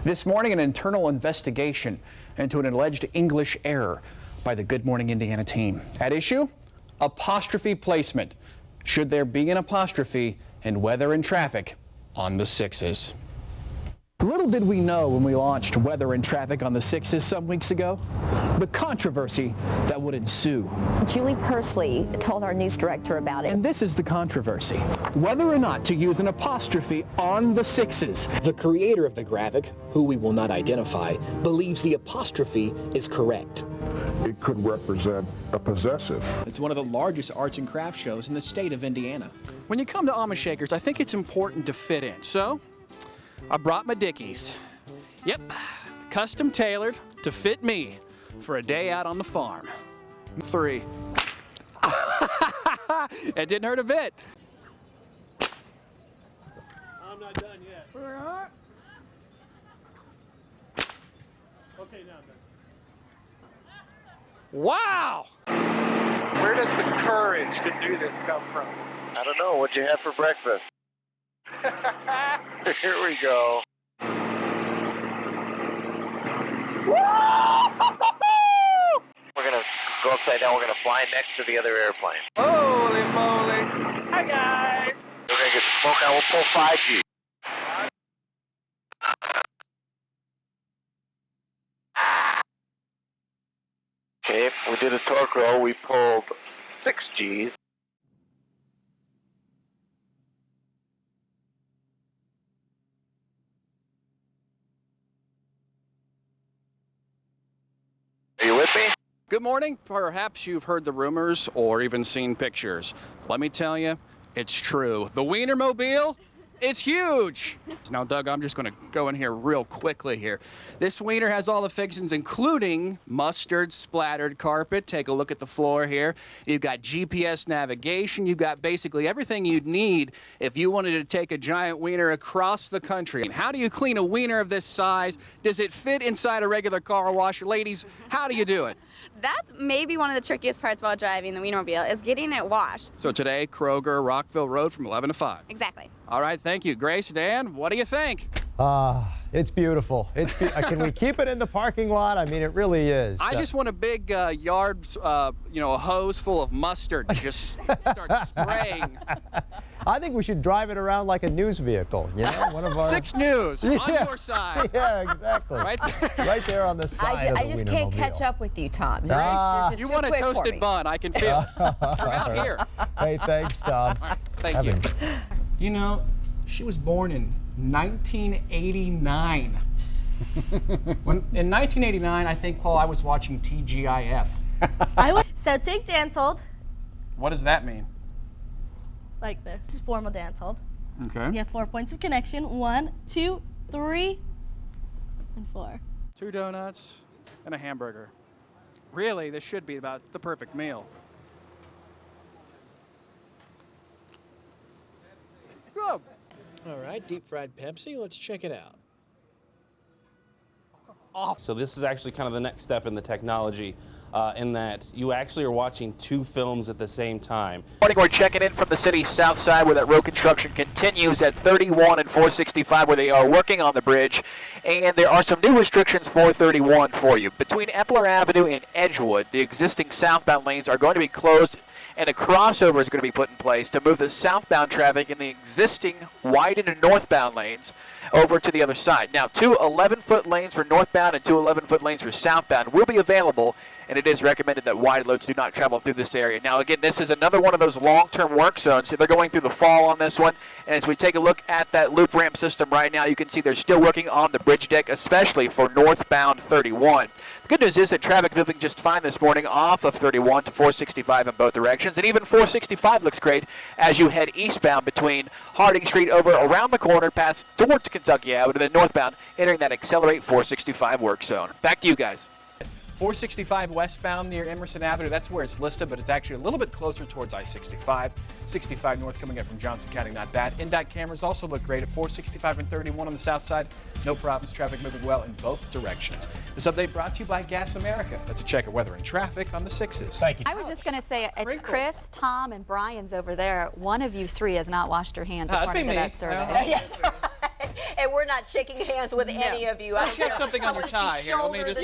This morning, an internal investigation into an alleged English error by the Good Morning Indiana team. At issue, apostrophe placement. Should there be an apostrophe in weather and traffic on the 6s? Little did we know when we launched Weather and Traffic on the 6s some weeks ago, the controversy that would ensue. Julie Persley told our news director about it. And this is the controversy, whether or not to use an apostrophe on the 6s. The creator of the graphic, who we will not identify, believes the apostrophe is correct. It could represent a possessive. It's one of the largest arts and crafts shows in the state of Indiana. When you come to Amish Shakers, I think it's important to fit in. So I brought my Dickies. Yep, custom tailored to fit me for a day out on the farm. 3. It didn't hurt a bit. I'm not done yet. Okay, now I'm done. Wow! Where does the courage to do this come from? I don't know. What'd you have for breakfast? Here we go. We're going to go upside down. We're going to fly next to the other airplane. Holy moly! Hi, guys! We're going to get the smoke out. We'll pull 5G. Okay, we did a torque roll. We pulled 6Gs. Are you with me? Good morning. Perhaps you've heard the rumors or even seen pictures. Let me tell you, it's true. The Wienermobile, it's huge. Now, Doug, I'm just going to go in here real quickly here. This wiener has all the fixings, including mustard splattered carpet. Take a look at the floor here. You've got GPS navigation. You've got basically everything you'd need if you wanted to take a giant wiener across the country. And how do you clean a wiener of this size? Does it fit inside a regular car wash? Ladies, how do you do it? That's maybe one of the trickiest parts about driving the Wienermobile is getting it washed. So today, Kroger, Rockville Road from 11 to 5. Exactly. All right, thank you. Grace, Dan, what do you think? It's beautiful. Can we keep it in the parking lot? I mean, it really is. I just want a big yard, a hose full of mustard. Just start spraying. I think we should drive it around like a news vehicle. You know, one of our 6 News on your side. Yeah, exactly. Right there on the side of the I just can't catch up with you, Tom. You're just you too want a quick for toasted me. bun? I can feel it. I'm out here. Hey, thanks, Tom. Thank you. You know, she was born in 1989. In 1989, I think, Paul, I was watching TGIF. So take dance hold What does that mean? like this. This is formal dance hold. Okay. You have 4 points of connection. 1, 2, 3, and 4. 2 donuts and a hamburger. Really, this should be about the perfect meal. Good. All right, deep fried Pepsi. Let's check it out. So this is actually kind of the next step in the technology in that you actually are watching 2 films at the same time. Morning, we're checking in from the city's south side where that road construction continues at 31 and 465 where they are working on the bridge. And there are some new restrictions for 31 for you. Between Epler Avenue and Edgewood, the existing southbound lanes are going to be closed and a crossover is going to be put in place to move the southbound traffic in the existing widened northbound lanes over to the other side. Now, 2 11-foot lanes for northbound and 2 11-foot lanes for southbound will be available, and it is recommended that wide loads do not travel through this area. Now, again, this is another one of those long-term work zones. So they're going through the fall on this one, and as we take a look at that loop ramp system right now, you can see they're still working on the bridge deck, especially for northbound 31. The good news is that traffic moving just fine this morning off of 31 to 465 in both directions, and even 465 looks great as you head eastbound between Harding Street over around the corner past towards Kentucky Avenue, and then northbound entering that Accelerate 465 work zone. Back to you guys. 465 westbound near Emerson Avenue, that's where it's listed, but it's actually a little bit closer towards I-65. 65 north coming up from Johnson County, not bad. In-dot cameras also look great at 465 and 31 on the south side. No problems, traffic moving well in both directions. This update brought to you by Gas America. That's a check of weather and traffic on the 6s. Thank you. I was just going to say, it's Chris, Tom, and Brian's over there. One of you 3 has not washed your hands according to that survey. Yes, right. And we're not shaking hands with any of you. I'll check something on your tie here. Let me just.